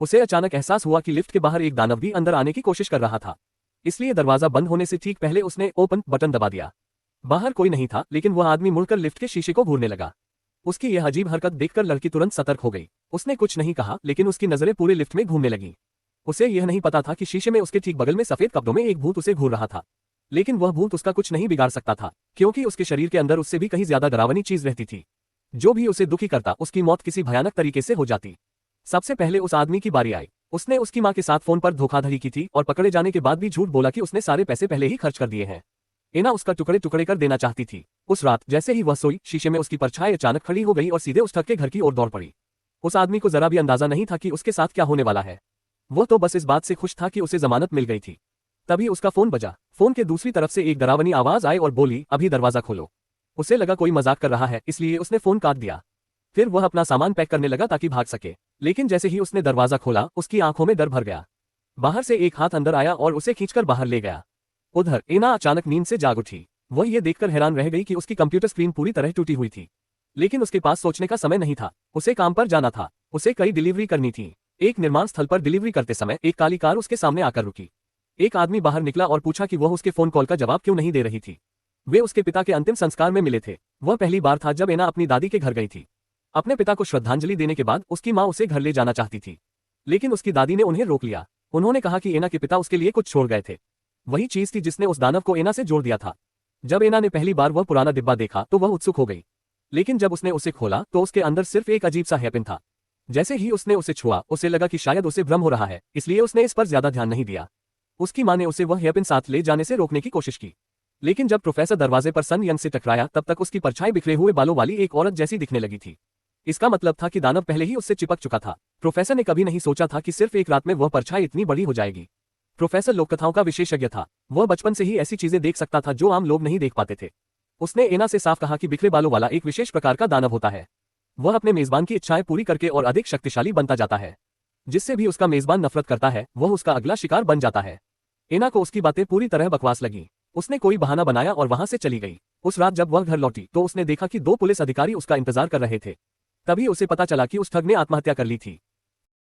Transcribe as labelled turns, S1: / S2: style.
S1: उसे अचानक एहसास हुआ कि लिफ्ट के बाहर एक दानव भी अंदर आने की कोशिश कर रहा था। इसलिए दरवाजा बंद होने से ठीक पहले उसने ओपन बटन दबा दिया। बाहर कोई नहीं था, लेकिन वह आदमी मुड़कर लिफ्ट के शीशे को घूरने लगा। उसकी यह अजीब हरकत देखकर लड़की तुरंत सतर्क हो गई। उसने कुछ नहीं कहा, लेकिन उसकी नजरें पूरे लिफ्ट में घूमने लगी। उसे यह नहीं पता था कि शीशे में उसके ठीक बगल में सफेद कपड़ों में एक भूत उसे घूर रहा था। लेकिन वह भूत उसका कुछ नहीं बिगाड़ सकता था, क्योंकि उसके शरीर के अंदर उससे भी कहीं ज्यादा डरावनी चीज रहती थी। जो भी उसे दुखी करता, उसकी मौत किसी भयानक तरीके से हो जाती। सबसे पहले उस आदमी की बारी आई। उसने उसकी मां के साथ फोन पर धोखाधड़ी की थी और पकड़े जाने के बाद भी झूठ बोला कि उसने सारे पैसे पहले ही खर्च कर दिए हैं। एना उसका टुकड़े टुकड़े कर देना चाहती थी। उस रात जैसे ही वह सोई, शीशे में उसकी परछाई अचानक खड़ी हो गई और सीधे उस ठग के घर की ओर दौड़ पड़ी। उस आदमी को जरा भी अंदाजा नहीं था कि उसके साथ क्या होने वाला है। वह तो बस इस बात से खुश था कि उसे जमानत मिल गई थी। तभी उसका फोन बजा। फोन के दूसरी तरफ से एक डरावनी आवाज आई और बोली, अभी दरवाजा खोलो। उसे लगा कोई मजाक कर रहा है, इसलिए उसने फोन काट दिया। फिर वह अपना सामान पैक करने लगा ताकि भाग सके। लेकिन जैसे ही उसने दरवाजा खोला, उसकी आंखों में डर भर गया। बाहर से एक हाथ अंदर आया और उसे खींचकर बाहर ले गया। उधर एना अचानक नींद से जाग उठी। वह ये देखकर हैरान रह गई कि उसकी कंप्यूटर स्क्रीन पूरी तरह टूटी हुई थी। लेकिन उसके पास सोचने का समय नहीं था। उसे काम पर जाना था। उसे कई डिलीवरी करनी थी। एक निर्माण स्थल पर डिलीवरी करते समय एक काली कार उसके सामने आकर रुकी। एक आदमी बाहर निकला और पूछा कि वह उसके फोन कॉल का जवाब क्यों नहीं दे रही थी। वे उसके पिता के अंतिम संस्कार में मिले थे। वह पहली बार था जब एना अपनी दादी के घर गई थी। अपने पिता को श्रद्धांजलि देने के बाद उसकी मां उसे घर ले जाना चाहती थी, लेकिन उसकी दादी ने उन्हें रोक लिया। उन्होंने कहा कि एना के पिता उसके लिए कुछ छोड़ गए थे। वही चीज थी जिसने उस दानव को एना से जोड़ दिया था। जब एना ने पहली बार वह पुराना डिब्बा देखा तो वह उत्सुक हो गई। लेकिन जब उसने उसे खोला तो उसके अंदर सिर्फ एक अजीब सा हेयरपिन था। जैसे ही उसने उसे छुआ, उसे लगा कि शायद उसे भ्रम हो रहा है, इसलिए उसने इस पर ज्यादा ध्यान नहीं दिया। उसकी मां ने उसे वह हेयरपिन साथ ले जाने से रोकने की कोशिश की, लेकिन जब प्रोफेसर दरवाजे पर सन यंग से टकराया तब तक उसकी परछाई बिखरे हुए बालों वाली एक औरत जैसी दिखने लगी थी। इसका मतलब था कि दानव पहले ही उससे चिपक चुका था। प्रोफेसर ने कभी नहीं सोचा था कि सिर्फ एक रात में वह परछाई इतनी बड़ी हो जाएगी। प्रोफेसर लोककथाओं का विशेषज्ञ था। वह बचपन से ही ऐसी चीजें देख सकता था जो आम लोग नहीं देख पाते थे। उसने एना से साफ कहा कि बिखरे बालों वाला एक विशेष प्रकार का दानव होता है। वह अपने मेजबान की इच्छाएं पूरी करके और अधिक शक्तिशाली बनता जाता है। जिससे भी उसका मेजबान नफरत करता है, वह उसका अगला शिकार बन जाता है। एना को उसकी बातें पूरी तरह बकवास लगी। उसने कोई बहाना बनाया और वहां से चली गई। उस रात जब वह घर लौटी तो उसने देखा कि दो पुलिस अधिकारी उसका इंतजार कर रहे थे। तभी उसे पता चला कि उस ठग ने आत्महत्या कर ली थी।